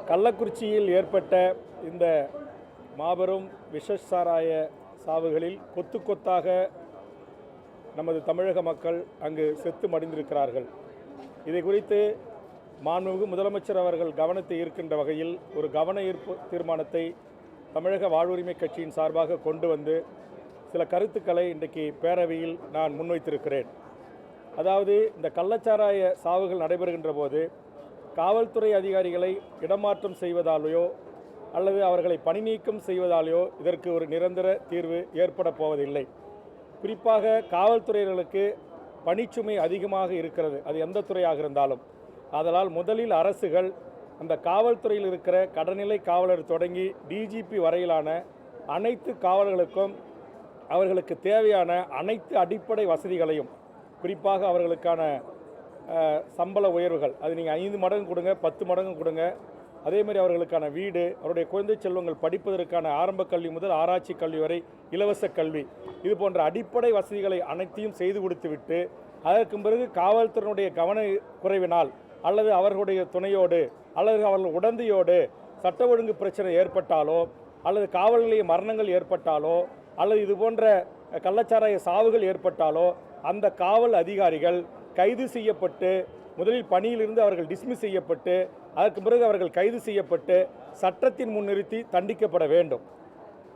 கள்ளக்குறிச்சியில் ஏற்பட்ட இந்த மாபெரும் விஷசாராய சாவுகளில் கொத்து கொத்தாக நமது தமிழக மக்கள் அங்கு செத்து மடிந்திருக்கிறார்கள். இதை குறித்து மாண்புமிகு முதலமைச்சர் அவர்கள் கவனத்தை ஈர்க்கின்ற வகையில் ஒரு கவன ஈர்ப்பு தீர்மானத்தை தமிழக வாழ்வுரிமை கட்சியின் சார்பாக கொண்டு வந்து சில கருத்துக்களை இன்றைக்கு பேரவையில் நான் முன்வைத்திருக்கிறேன். அதாவது இந்த கள்ளச்சாராய சாவுகள் நடைபெறுகின்ற போது காவல்துறை அதிகாரிகளை இடமாற்றம் செய்வதாலேயோ அல்லது அவர்களை பணி நீக்கம் செய்வதாலேயோ இதற்கு ஒரு நிரந்தர தீர்வு ஏற்பட போவதில்லை. குறிப்பாக காவல்துறையினர்களுக்கு பணிச்சுமை அதிகமாக இருக்கிறது, அது எந்த துறையாக இருந்தாலும். அதனால் முதலில் அரசுகள் அந்த காவல்துறையில் இருக்கிற கடநிலை காவலர் தொடங்கி டிஜிபி வரையிலான அனைத்து காவலர்களுக்கும் அவர்களுக்கு தேவையான அனைத்து அடிப்படை வசதிகளையும், குறிப்பாக அவர்களுக்கான சம்பள உயர்வுகள், அது நீங்கள் 5 மடங்கு கொடுங்க, 10 மடங்கு கொடுங்க. அதேமாதிரி அவர்களுக்கான வீடு, அவருடைய குழந்தை செல்வங்கள் படிப்பதற்கான ஆரம்ப கல்வி முதல் ஆராய்ச்சி கல்வி வரை இலவச கல்வி, இது போன்ற அடிப்படை வசதிகளை அனைத்தையும் செய்து கொடுத்துவிட்டு அதற்கு பிறகு காவல்துறையினுடைய கவன குறைவினால் அல்லது அவர்களுடைய துணையோடு அல்லது அவர்கள் உடந்தையோடு சட்ட ஒழுங்கு பிரச்சனை ஏற்பட்டாலோ அல்லது காவல் நிலைய மரணங்கள் ஏற்பட்டாலோ அல்லது இது போன்ற கள்ளச்சாராய சாவுகள் ஏற்பட்டாலோ அந்த காவல் அதிகாரிகள் கைது செய்யப்பட்டு முதலில் பணியிலிருந்து அவர்கள் டிஸ்மிஸ் செய்யப்பட்டு அதற்கு பிறகு அவர்கள் கைது செய்யப்பட்டு சட்டத்தின் முன் நிறுத்தி தண்டிக்கப்பட வேண்டும்.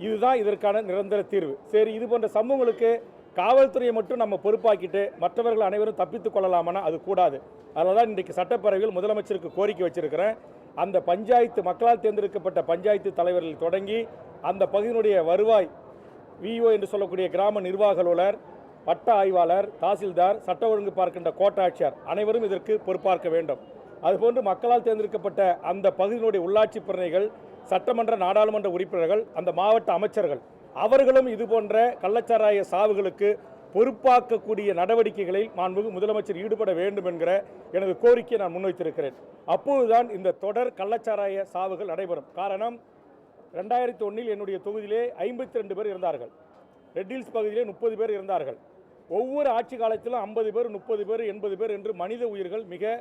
இதுதான் இதற்கான நிரந்தர தீர்வு. சரி, இது போன்ற சம்பவங்களுக்கு காவல்துறையை மட்டும் நம்ம பொறுப்பாக்கிட்டு மற்றவர்கள் அனைவரும் தப்பித்துக் கொள்ளலாமானா அது கூடாது. அதில் தான் இன்றைக்கு சட்டப்பேரவையில் முதலமைச்சருக்கு கோரிக்கை வச்சிருக்கிறேன். அந்த பஞ்சாயத்து மக்களால் தேர்ந்தெடுக்கப்பட்ட பஞ்சாயத்து தலைவர்கள் தொடங்கி அந்த பகுதியினுடைய வருவாய் விஓ என்று சொல்லக்கூடிய கிராம நிர்வாக அலுவலர், வட்ட ஆய்வாளர், தாசில்தார், சட்ட ஒழுங்கு பார்க்கின்ற கோட்டாட்சியர் அனைவரும் இதற்கு பொறுப்பாற்க வேண்டும். அதுபோன்று மக்களால் தேர்ந்தெடுக்கப்பட்ட அந்த பகுதியினுடைய உள்ளாட்சி பிரதிநிதிகள், சட்டமன்ற நாடாளுமன்ற உறுப்பினர்கள், அந்த மாவட்ட அமைச்சர்கள் அவர்களும் இதுபோன்ற கள்ளச்சாராய சாவுகளுக்கு பொறுப்பாக்கக்கூடிய நடவடிக்கைகளில் மாண்புமிகு முதலமைச்சர் ஈடுபட வேண்டும் என்கிற எனது கோரிக்கையை நான் முன்வைத்திருக்கிறேன். அப்போதுதான் இந்த தொடர் கள்ளச்சாராய சாவுகள் நடைபெறும். காரணம், 2001 என்னுடைய தொகுதியிலே 52 பேர் இருந்தார்கள். ரெட் ஹில்ஸ் பகுதியிலே 30 பேர் இருந்தார்கள். ஒவ்வொரு ஆட்சி காலத்திலும் 50 பேர், 30 பேர், 80 பேர் என்று மனித உயிர்கள் மிக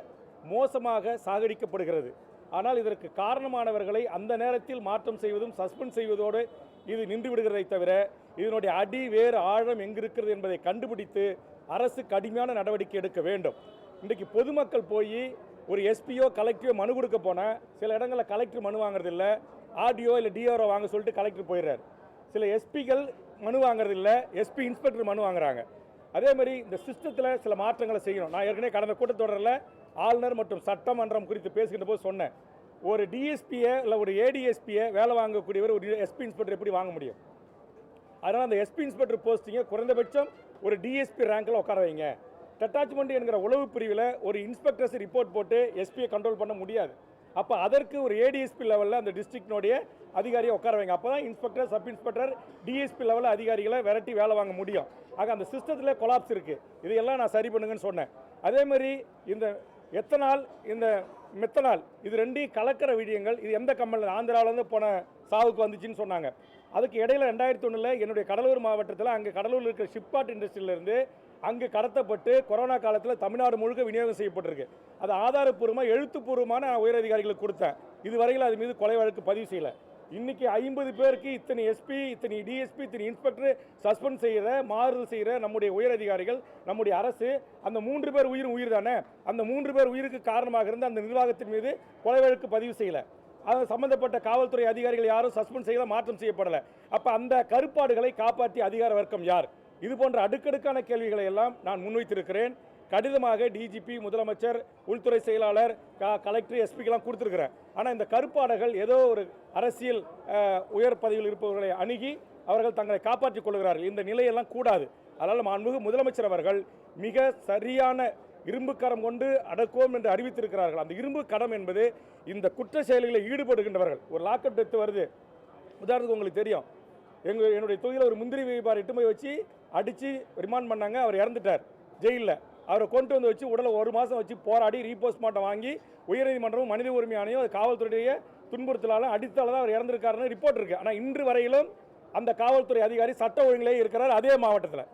மோசமாக சாகடிக்கப்படுகிறது. ஆனால் இதற்கு காரணமானவர்களை அந்த நேரத்தில் மாற்றம் செய்வதும் சஸ்பெண்ட் செய்வதோடு இது நின்று விடுகிறதை தவிர இதனுடைய அடி வேறு ஆழம் எங்கிருக்கிறது என்பதை கண்டுபிடித்து அரசு கடுமையான நடவடிக்கை எடுக்க வேண்டும். இன்றைக்கு பொதுமக்கள் போய் ஒரு எஸ்பியோ கலெக்டரோ மனு கொடுக்க போனால் சில இடங்களில் கலெக்டர் மனு வாங்குறதில்ல, ஆர்டிஓ இல்லை டிஆர்ஓ வாங்க சொல்லிட்டு கலெக்டர் போயிடுறாரு. சில எஸ்பிகள் மனு வாங்குறதில்ல, எஸ்பி இன்ஸ்பெக்டர் மனு வாங்குறாங்க. அதே மாதிரி இந்த சிஸ்டத்தில் சில மாற்றங்களை செய்யணும். நான் ஏற்கனவே கடந்த கூட்டத்தொடரில் ஆளுநர் மற்றும் சட்டமன்றம் குறித்து பேசுகின்ற போது சொன்னேன், ஒரு டிஎஸ்பியை இல்லை ஒரு ஏடிஎஸ்பியை வேலை வாங்கக்கூடியவர் ஒரு எஸ்பி இன்ஸ்பெக்டர் எப்படி வாங்க முடியும்? அதனால் அந்த எஸ்பி இன்ஸ்பெக்டர் போஸ்டிங்கை குறைந்தபட்சம் ஒரு டிஎஸ்பி ரேங்கில் உட்கார வைங்க. டெட்டாச்மெண்ட் என்கிற உளவு பிரிவில் ஒரு இன்ஸ்பெக்டர்ஸ் ரிப்போர்ட் போட்டு எஸ்பியை கண்ட்ரோல் பண்ண முடியாது. அப்போ அதற்கு ஒரு ஏடிஎஸ்பி லெவலில் அந்த டிஸ்ட்ரிக்டினுடைய அதிகாரியை உட்கார வைங்க. அப்போ தான் இன்ஸ்பெக்டர், சப் இன்ஸ்பெக்டர், டிஎஸ்பி லெவலில் அதிகாரிகளை விரட்டி வேலை வாங்க முடியும். ஆக அந்த சிஸ்டத்தில் கொலாப்ஸ் இருக்குது. இதையெல்லாம் நான் சரி பண்ணுங்கன்னு சொன்னேன். அதே மாதிரி இந்த எத்தனால், இந்த மெத்தனால், இது ரெண்டையும் கலக்கிற விடயங்கள் இது எந்த கம்பெனியில் ஆந்திராவிலேருந்து போன சாவுக்கு வந்துச்சுன்னு சொன்னாங்க. அதுக்கு இடையில 2001 என்னுடைய கடலூர் மாவட்டத்தில் அங்கே கடலூரில் இருக்கிற ஷிப்காட் இண்டஸ்ட்ரியிலேருந்து அங்கு கடத்தப்பட்டு கொரோனா காலத்தில் தமிழ்நாடு முழுக்க விநியோகம் செய்யப்பட்டிருக்கு. அது ஆதாரப்பூர்வமாக எழுத்துப்பூர்வமான உயரதிகாரிகளுக்கு கொடுத்தேன். இதுவரையில் அது மீது கொலை வழக்கு பதிவு செய்யலை. இன்றைக்கி 50 பேருக்கு இத்தனை எஸ்பி, இத்தனை டிஎஸ்பி, இத்தனை இன்ஸ்பெக்டர் சஸ்பெண்ட் செய்கிற, மாறுதல் செய்கிற நம்முடைய உயரதிகாரிகள், நம்முடைய அரசு, அந்த 3 பேர் உயிர் தானே, அந்த 3 பேர் உயிருக்கு காரணமாக இருந்த அந்த நிர்வாகத்தின் மீது கொலை வழக்கு பதிவு செய்யலை. அது சம்பந்தப்பட்ட காவல்துறை அதிகாரிகள் யாரும் சஸ்பெண்ட் செய்யல, மாற்றம் செய்யப்படலை. அப்போ அந்த கருப்பாடுகளை காப்பாற்றிய அதிகார வர்க்கம் யார்? இது போன்ற அடுக்கடுக்கான கேள்விகளை எல்லாம் நான் முன்வைத்திருக்கிறேன். கடிதமாக டிஜிபி, முதலமைச்சர், உள்துறை செயலாளர், கலெக்டர், எஸ்பிக்கெல்லாம் கொடுத்துருக்கிறேன். ஆனால் இந்த கருப்பாடுகள் ஏதோ ஒரு அரசியல் உயர் பதவியில் இருப்பவர்களை அணுகி அவர்கள் தங்களை காப்பாற்றிக் கொள்கிறார்கள். இந்த நிலையெல்லாம் கூடாது. அதனால் மாண்புமிகு முதலமைச்சர் அவர்கள் மிக சரியான இரும்பு கரம் கொண்டு அடக்குவோம் என்று அறிவித்திருக்கிறார்கள். அந்த இரும்பு கடம் என்பது இந்த குற்ற செயல்களில் ஈடுபடுகின்றவர்கள். ஒரு லாக்அப் டெத்து வருது, உதாரணத்துக்கு உங்களுக்கு தெரியும், என்னுடைய தொகுதியில் ஒரு முந்திரி வியாபாரி இட்டு போய் வச்சு அடித்து ரிமாண்ட் பண்ணாங்க. அவர் இறந்துட்டார் ஜெயிலில். அவரை கொண்டு வந்து வச்சு உடலை 1 மாதம் வச்சு போராடி ரீபோஸ்ட்மார்ட்டம் வாங்கி உயர்நீதிமன்றமும் மனித உரிமை ஆணையம் காவல்துறையுடைய துன்புறுத்தலால் அடித்தால் தான் அவர் இறந்திருக்காருன்னு ரிப்போர்ட் இருக்குது. ஆனால் இன்று வரையிலும் அந்த காவல்துறை அதிகாரி சட்ட ஒழுங்கிலே இருக்கிறார் அதே மாவட்டத்தில்.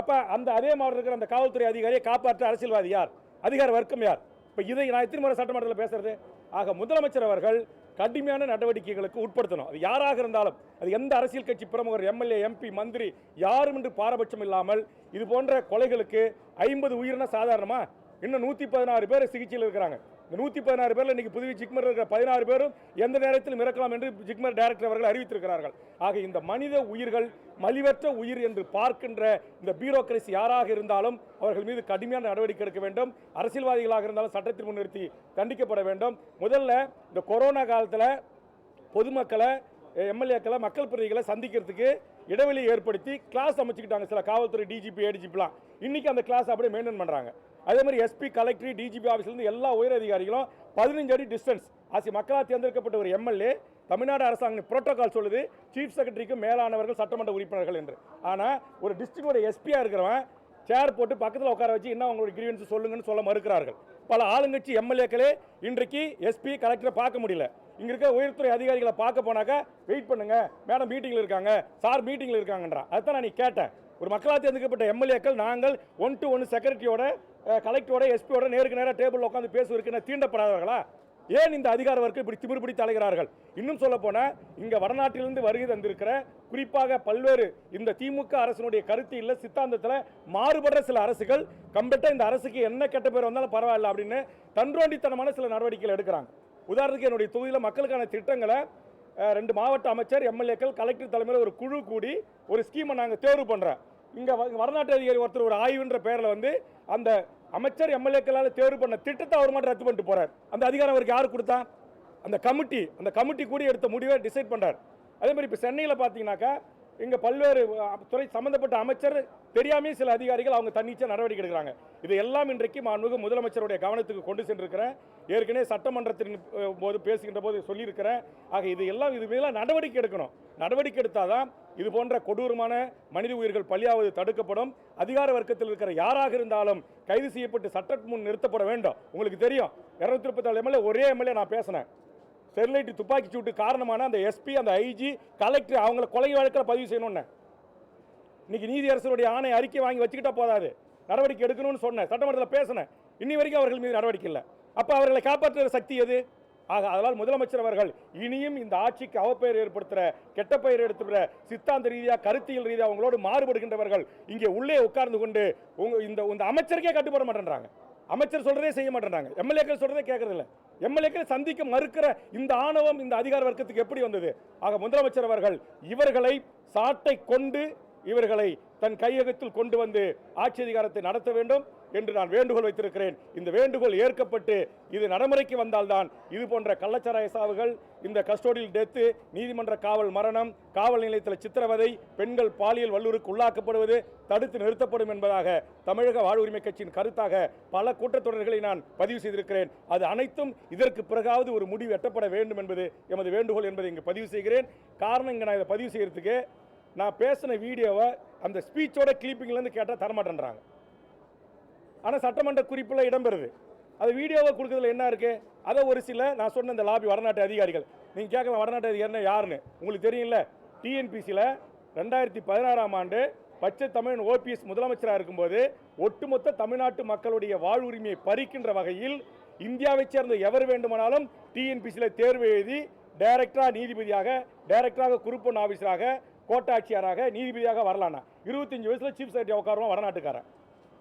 அப்போ அந்த அதே மாவட்டத்தில் இருக்கிற அந்த காவல்துறை அதிகாரியை காப்பாற்ற அரசியல்வாதி யார்? அதிகார வர்க்கம் யார்? இப்போ இதை நான் எத்தனை முறை சட்டமன்றத்தில் பேசுறது? ஆக முதலமைச்சர் அவர்கள் கடுமையான நடவடிக்கைகளுக்கு உட்படுத்தணும். அது யாராக இருந்தாலும், அது எந்த அரசியல் கட்சி பிரமுகர், எம்எல்ஏ, எம்பி, மந்திரி யாரும் என்று பாரபட்சம் இல்லாமல் இது போன்ற கொலைகளுக்கு 50 உயிரின சாதாரணமா? இன்னும் 116 பேர் சிகிச்சையில் இருக்கிறாங்க. இந்த 116 பேரில் இன்னைக்கு புதுவை ஜிக்மர் இருக்கிற 16 பேரும் எந்த நேரத்திலும் இறக்கலாம் என்று ஜிக்மர் டைரக்டர் அவர்கள் அறிவித்திருக்கிறார்கள். ஆக இந்த மனித உயிர்கள் மலிவற்ற உயிர் என்று பார்க்கின்ற இந்த பியூரோக்ரசி யாராக இருந்தாலும் அவர்கள் மீது கடுமையான நடவடிக்கை எடுக்க வேண்டும். அரசியல்வாதிகளாக இருந்தாலும் சட்டத்தில் முன்னிறுத்தி தண்டிக்கப்பட வேண்டும். முதல்ல இந்த கொரோனா காலத்தில் பொதுமக்களை, எம்எல்ஏக்களை, மக்கள் பிரதிகளை சந்திக்கிறதுக்கு இடைவெளி ஏற்படுத்தி கிளாஸ் அமைச்சுக்கிட்டாங்க சில காவல்துறை டிஜிபி, ஏடிஜிபிலாம். இன்னைக்கு அந்த கிளாஸ் அப்படியே மெயின்டைன் பண்ணுறாங்க. அதே மாதிரி எஸ்பி, கலெக்டர், டிஜிபி ஆஃபீஸ்லேருந்து எல்லா உயர் அதிகாரிகளும் 15 அடி டிஸ்டன்ஸ். மக்களால் தேர்ந்தெடுக்கப்பட்ட ஒரு எம்எல்ஏ, தமிழ்நாடு அரசாங்கம் புரோட்டோகால் சொல்லுது சீஃப் செக்ரட்டரிக்கு மேலானவர்கள் சட்டமன்ற உறுப்பினர்கள் என்று. ஆனால் ஒரு டிஸ்ட்ரிக்டோட எஸ்பியாக இருக்கிறவன் சேர் போட்டு பக்கத்தில் உட்கார வச்சு என்ன உங்களுடைய கிரீவன்ஸ் சொல்லுங்கன்னு சொல்ல மறுக்கிறார்கள். பல ஆளுங்கட்சி எம்எல்ஏக்களே இன்றைக்கு எஸ்பி, கலெக்டரை பார்க்க முடியல. இங்கே இருக்க உயர்துறை அதிகாரிகளை பார்க்க போனாக்கா வெயிட் பண்ணுங்க மேடம் மீட்டிங்கில் இருக்காங்க, சார் மீட்டிங்கில் இருக்காங்கன்றா. அதுதான் நான் கேட்டேன். ஒரு மக்களால் தேர்ந்தெடுக்கப்பட்ட எம்எல்ஏக்கள் நாங்கள் 1-to-1 செக்ரட்டரியோட, கலெக்டரோட, எஸ்பியோட நேருக்கு நேராக டேபிள் உட்காந்து பேசுவதற்கு தீண்டப்படாதவர்களா? ஏன் இந்த அதிகார வர்க்கம் இப்படி திமிர் பிடித்து அலைகிறார்கள்? இன்னும் சொல்ல போனா இங்க வடநாட்டிலிருந்து வருகை தந்திருக்கிற குறிப்பாக பல்வேறு இந்த திமுக அரசினுடைய கருத்து இல்ல சித்தாந்தத்தில் மாறுபடுற சில அரசுகள் கம்பெட்ட இந்த அரசுக்கு என்ன கெட்ட பேர் வந்தாலும் பரவாயில்ல அப்படின்னு தன்றோண்டித்தனமான சில நடவடிக்கைகள் எடுக்கிறாங்க. உதாரணத்துக்கு என்னுடைய தொகுதியில் மக்களுக்கான திட்டங்களை 2 மாவட்ட அமைச்சர், எம்எல்ஏக்கள், கலெக்டர் தலைமையில் ஒரு குழு கூடி ஒரு ஸ்கீமை நாங்கள் தேர்வு பண்ணுறோம். இங்கே வடநாட்டு அதிகாரி ஒருத்தர் ஒரு ஆய்வுன்ற பேரில் வந்து அந்த அமைச்சர், எம்எல்ஏக்களால் தேர்வு பண்ண திட்டத்தை அவர் மட்டும் ரத்து பண்ணிட்டு போறார். அந்த அதிகாரம் அவருக்கு யார் கொடுத்தா? அந்த கமிட்டி கூடி எடுத்த முடிவை டிசைட் பண்றார். அதே மாதிரி இப்போ சென்னையில் பார்த்தீங்கன்னாக்கா இங்கே பல்வேறு துறை சம்பந்தப்பட்ட அமைச்சர் தெரியாமே சில அதிகாரிகள் அவங்க தன்னிச்சையாக நடவடிக்கை எடுக்கிறாங்க. இது எல்லாம் இன்றைக்கு மாண்புமிகு முதலமைச்சருடைய கவனத்துக்கு கொண்டு சென்றிருக்கிறேன். ஏற்கனவே சட்டமன்றத்தின் போது பேசுகின்ற போது சொல்லியிருக்கிறேன். ஆக இது எல்லாம் இது மீதெல்லாம் நடவடிக்கை எடுக்கணும். நடவடிக்கை எடுத்தாதான் இது போன்ற கொடூரமான மனித உயிர்கள் பலியாவது தடுக்கப்படும். அதிகார வர்க்கத்தில் இருக்கிற யாராக இருந்தாலும் கைது செய்யப்பட்டு சட்டத்தின் முன் நிறுத்தப்பட வேண்டும். உங்களுக்கு தெரியும் 234 எம்எல்ஏ ஒரே எம்எல்ஏ நான் பேசினேன். ஸ்டெர்லைட் துப்பாக்கி சூட்டு காரணமான அந்த எஸ்பி, அந்த ஐஜி, கலெக்டர் அவங்கள கொலை வழக்கில் பதிவு செய்யணும்னு இன்னைக்கு நீதியரசருடைய ஆணை அறிக்கை வாங்கி வச்சுக்கிட்டா போதாது, நடவடிக்கை எடுக்கணும்னு சொன்னேன். சட்டமன்றத்தில் பேசினேன். இன்னி வரைக்கும் அவர்கள் மீது நடவடிக்கை இல்லை. அப்போ அவர்களை காப்பாற்றுகிற சக்தி எது? ஆக அதனால் முதலமைச்சர் அவர்கள் இனியும் இந்த ஆட்சிக்கு அவப்பெயர் ஏற்படுத்துகிற, கெட்ட பெயர் எடுத்துகிற, சித்தாந்த ரீதியாக, கருத்தியல் ரீதியாக அவங்களோடு மாறுபடுகின்றவர்கள் இங்கே உள்ளே உட்கார்ந்து கொண்டு இந்த அமைச்சருக்கே கட்டுப்பட மாட்டேன்றாங்க. அமைச்சர் சொல்றதே செய்ய மாட்டேன்றாங்க. எம்எல்ஏக்கள் சொல்றதே கேட்கறதில்ல. எம்எல்ஏக்களை சந்திக்க மறுக்கிற இந்த ஆணவம் இந்த அதிகார வர்க்கத்துக்கு எப்படி வந்தது? ஆக முதலமைச்சர் அவர்கள் இவர்களை சாட்டை கொண்டு இவர்களை தன் கையகத்தில் கொண்டு வந்து ஆட்சி அதிகாரத்தை நடத்த வேண்டும் என்று நான் வேண்டுகோள் வைத்திருக்கிறேன். இந்த வேண்டுகோள் ஏற்கப்பட்டு இது நடைமுறைக்கு வந்தால்தான் இது போன்ற கள்ளச்சாராய சாவுகள், இந்த கஸ்டோடியல் டெத்து, நீதிமன்ற காவல் மரணம், காவல் நிலையத்தில் சித்திரவதை, பெண்கள் பாலியல் வல்லுறவுக்கு உள்ளாக்கப்படுவது தடுத்து நிறுத்தப்படும் என்பதாக தமிழக வாழ்வுரிமை கட்சியின் கருத்தாக பல கூட்டத்தொடர்களை நான் பதிவு செய்திருக்கிறேன். அது அனைத்தும் இதற்கு பிறகாவது ஒரு முடிவு எட்டப்பட வேண்டும் என்பது எமது வேண்டுகோள் என்பதை இங்கு பதிவு செய்கிறேன். காரணம் இங்கே நான் இதை பதிவு செய்யறதுக்கு நான் பேசின வீடியோவை அந்த ஸ்பீச்சோட கிளிப்பிங்லேருந்து கேட்டால் தரமாட்டேன்றாங்க. ஆனால் சட்டமன்ற குறிப்பில் இடம்பெறுது. அது வீடியோவை கொடுக்கறதுல என்ன இருக்குது? அதை ஒரு சில நான் சொன்ன இந்த லாபி வடநாட்டு அதிகாரிகள், நீங்கள் கேட்கலாம் வடநாட்டு அதிகாரினா யாருன்னு. உங்களுக்கு தெரியல, டிஎன்பிசியில் 2016ஆம் ஆண்டு பச்சை தமிழன் ஓபிஎஸ் முதலமைச்சராக இருக்கும்போது ஒட்டுமொத்த தமிழ்நாட்டு மக்களுடைய வாழ்வுரிமையை பறிக்கின்ற வகையில் இந்தியாவைச் சேர்ந்த எவர் வேண்டுமானாலும் டிஎன்பிசியில் தேர்வு எழுதி டைரக்டராக நீதிபதியாக, டைரக்டராக குரூப் 1 ஆஃபீஸராக, கோட்டாட்சியராக, நீதிபதியாக வரலான்னா 25 வயசில் சீஃப் செக்ரட்டரி உட்காருவோம் வடநாட்டுக்காரன்.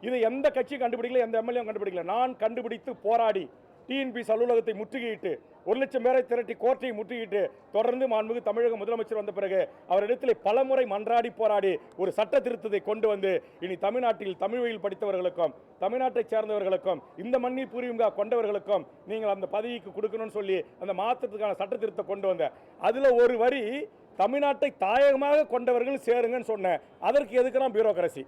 இதை எந்த கட்சியும் கண்டுபிடிக்கல, எந்த எம்எல்ஏ கண்டுபிடிக்கல. நான் கண்டுபிடித்து போராடி டிஎன்பிசி அலுவலகத்தை முற்றுகையிட்டு 1 லட்சம் பேரை திரட்டி கோர்ட்டை முற்றுகையிட்டு தொடர்ந்து மாண்புமிகு தமிழக முதலமைச்சர் வந்த பிறகு அவரிடத்தில் பலமுறை மன்றாடி போராடி ஒரு சட்ட திருத்தத்தை கொண்டு வந்து இனி தமிழ்நாட்டில் தமிழ் வழியில் படித்தவர்களுக்கும் தமிழ்நாட்டைச் சேர்ந்தவர்களுக்கும் இந்த மண்ணில் பூர்வீகமாக கொண்டவர்களுக்கும் நீங்கள் அந்த பதவிக்கு கொடுக்கணும்னு சொல்லி அந்த மாற்றத்துக்கான சட்ட திருத்தத்தை கொண்டு வந்த அதில் ஒரு வரி தமிழ்நாட்டை தாயகமாக கொண்டவர்கள் சேருங்கன்னு சொன்னேன். அதற்கு எதுக்குன்னா பியூரோக்ரசி.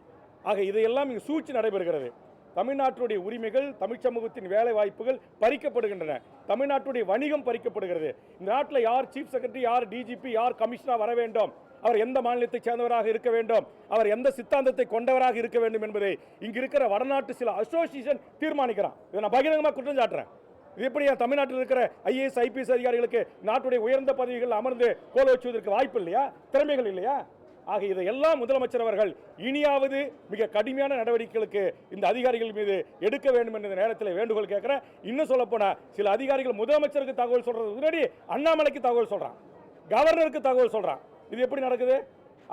ஆக இதையெல்லாம் இங்கு சூழ்ச்சி நடைபெறுகிறது. தமிழ்நாட்டுடைய உரிமைகள், தமிழ் சமூகத்தின் வேலை வாய்ப்புகள் பறிக்கப்படுகின்றன. தமிழ்நாட்டுடைய வணிகம் பறிக்கப்படுகிறது. இந்த நாட்டில் யார் சீஃப் செக்ரட்டரி, யார் டிஜிபி, யார் கமிஷனர் வர வேண்டும், அவர் எந்த மாநிலத்தை சேர்ந்தவராக இருக்க வேண்டும், அவர் எந்த சித்தாந்தத்தை கொண்டவராக இருக்க வேண்டும் என்பதை இங்கு இருக்கிற வடநாட்டு சில அசோசியேஷன் தீர்மானிக்கிறான். இதை நான் பகிரங்கமாக குற்றம் சாட்டுறேன். இது எப்படி தமிழ்நாட்டில் இருக்கிற ஐஏஎஸ், ஐபிஎஸ் அதிகாரிகளுக்கு நாட்டுடைய உயர்ந்த பதவிகள் அமர்ந்து கோல வச்சுவதற்கு வாய்ப்பு இல்லையா? திறமைகள் இல்லையா? ஆக இதையெல்லாம் முதலமைச்சர் அவர்கள் இனியாவது மிக கடுமையான நடவடிக்கைகளுக்கு இந்த அதிகாரிகள் மீது எடுக்க வேண்டும் என்ற நேரத்தில் வேண்டுகோள் கேட்கிறேன். இன்னும் சொல்லப்போனா சில அதிகாரிகள் முதலமைச்சருக்கு தகவல் சொல்றது முன்னாடி அண்ணாமலைக்கு தகவல் சொல்றான், கவர்னருக்கு தகவல் சொல்றான். இது எப்படி நடக்குது?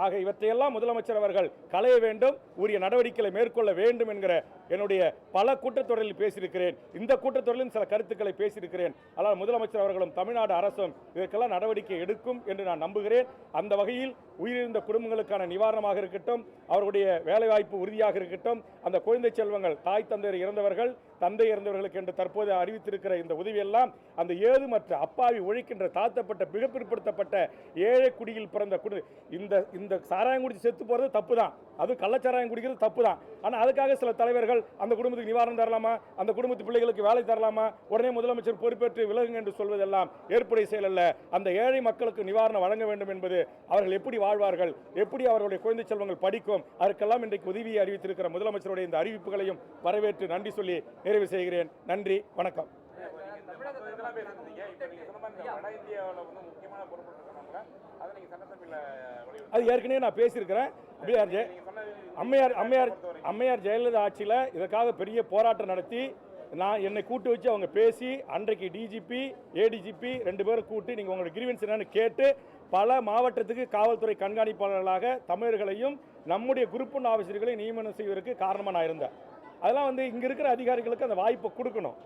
ஆக இவற்றையெல்லாம் முதலமைச்சர் அவர்கள் களைய வேண்டும், உரிய நடவடிக்கைகளை மேற்கொள்ள வேண்டும் என்கிற என்னுடைய பல கூட்டத்தொடரில் பேசியிருக்கிறேன். இந்த கூட்டத்தொடரிலும் சில கருத்துக்களை பேசியிருக்கிறேன். ஆனால் முதலமைச்சர் அவர்களும் தமிழ்நாடு அரசும் இதற்கெல்லாம் நடவடிக்கை எடுக்கும் என்று நான் நம்புகிறேன். அந்த வகையில் உயிரிழந்த குடும்பங்களுக்கான நிவாரணமாக இருக்கட்டும், அவருடைய வேலைவாய்ப்பு உறுதியாக இருக்கட்டும், அந்த குழந்தை செல்வங்கள் தாய் தந்தையர் இறந்தவர்கள், தந்தை இறந்தவர்களுக்கு என்று தற்போது அறிவித்திருக்கிற இந்த உதவியெல்லாம் அந்த ஏதுமற்ற அப்பாவி உழைக்கின்ற தாழ்த்தப்பட்ட மிக பிற்படுத்தப்பட்ட ஏழை குடியில் பிறந்த இந்த சாராயம் குடிச்சு செத்து போகிறது தப்பு தான், அது கள்ளச்சாராயம் குடிக்கிறது தப்பு தான். ஆனால் அதுக்காக சில தலைவர்கள் அந்த குடும்பத்துக்கு நிவாரணம் தரலாமா, அந்த குடும்பத்து பிள்ளைகளுக்கு வேலை தரலாமா, உடனே முதலமைச்சர் பொறுப்பேற்று விலகுங்க என்று சொல்வதெல்லாம் ஏற்புடைய செயல் அல்ல. அந்த ஏழை மக்களுக்கு நிவாரணம் வழங்க வேண்டும் என்பது அவர்கள் எப்படி வாழ்வார்கள், எப்படி அவர்களுடைய குழந்தை செல்வங்கள் படிக்கும், அதற்கெல்லாம் இன்றைக்கு உதவியை அறிவித்திருக்கிற முதலமைச்சருடைய இந்த அறிவிப்புகளையும் வரவேற்று நன்றி சொல்லி நிறைவு செய்கிறேன். நன்றி, வணக்கம். அது ஏற்கனவே நான் பேசியிருக்கிறேன். அம்மையார் ஜெயலலிதா ஆட்சியில் இதற்காக பெரிய போராட்டம் நடத்தி என்னை கூட்டு வச்சு அவங்க பேசி அன்றைக்கு டிஜிபி ஏடிஜிபி 2 பேரும் கூட்டி நீங்கள் உங்களோட கிரீவன்ஸ் என்னன்னு கேட்டு பல மாவட்டத்துக்கு காவல்துறை கண்காணிப்பாளர்களாக தமிழர்களையும் நம்முடைய குரூப் 1 ஆஃபீஸர்களையும் நியமனம் செய்வதற்கு காரணமாக நான் இருந்தேன். அதெல்லாம் இங்கே இருக்கிற அதிகாரிகளுக்கு அந்த வாய்ப்பை கொடுக்கணும்.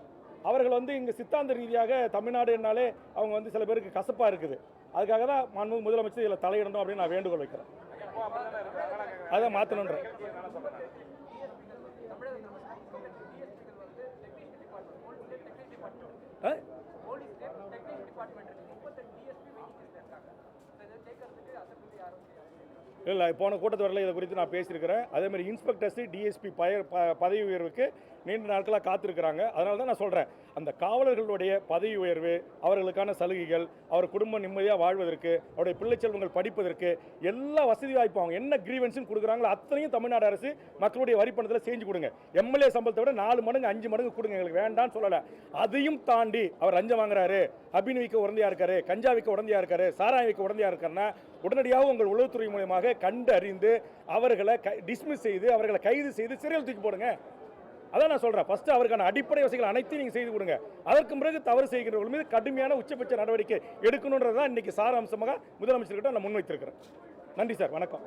அவர்கள் இங்கே சித்தாந்த ரீதியாக தமிழ்நாடு என்னாலே அவங்க சில பேருக்கு கசப்பாக இருக்குது. அதுக்காக தான் மாண்புமிகு முதலமைச்சர் இதில் தலையிடணும் அப்படின்னு நான் வேண்டுகோள் வைக்கிறேன். அதை மாற்றணுன்ற இல்லை, போன கூட்டத்தொடரில் இதை குறித்து நான் பேசியிருக்கிறேன். அதேமாதிரி இன்ஸ்பெக்டர்ஸு டிஎஸ்பி பதவி உயர்வுக்கு நீண்ட நாட்களாக காத்திருக்கிறாங்க. அதனால தான் நான் சொல்கிறேன், அந்த காவலர்களுடைய பதவி உயர்வு, அவர்களுக்கான சலுகைகள், அவர் குடும்பம் நிம்மதியாக வாழ்வதற்கு, அவருடைய பிள்ளை செல்வங்கள் படிப்பதற்கு எல்லா வசதி வாய்ப்பும் அவங்க என்ன கிரீவன்ஸுன்னு கொடுக்குறாங்களோ அத்தனையும் தமிழ்நாடு அரசு மக்களுடைய வரிப்பணத்தில் செஞ்சு கொடுங்க. எம்எல்ஏ சம்பளத்தை விட 4 மடங்கு 5 மடங்கு கொடுங்க, எங்களுக்கு வேண்டான்னு சொல்லலை. அதையும் தாண்டி அவர் லஞ்சம் வாங்குறாரு, அபிநவிக்க உடந்தையாக இருக்காரு, கஞ்சா விற்க உடந்தையாக இருக்காரு, சாராயம் விற்க உடந்தையாக இருக்காருன்னா உடனடியாக உங்கள் உளவுத்துறை மூலமாக கண்டு அறிந்து அவர்களை டிஸ்மிஸ் செய்து அவர்களை கைது செய்து சிறையில் தூக்கி போடுங்க. அதான் நான் சொல்கிறேன், ஃபஸ்ட்டு அவருக்கான அடிப்படை வசதிகள் அனைத்தையும் நீங்கள் செய்து கொடுங்க. அதற்கு பிறகு தவறு செய்கிறவர்கள் மீது கடுமையான உச்சபட்ச நடவடிக்கை எடுக்கணுன்றது தான் இன்றைக்கி சாராம்சமாக முதலமைச்சர்கிட்ட நான் முன்வைத்திருக்கிறேன். நன்றி சார், வணக்கம்.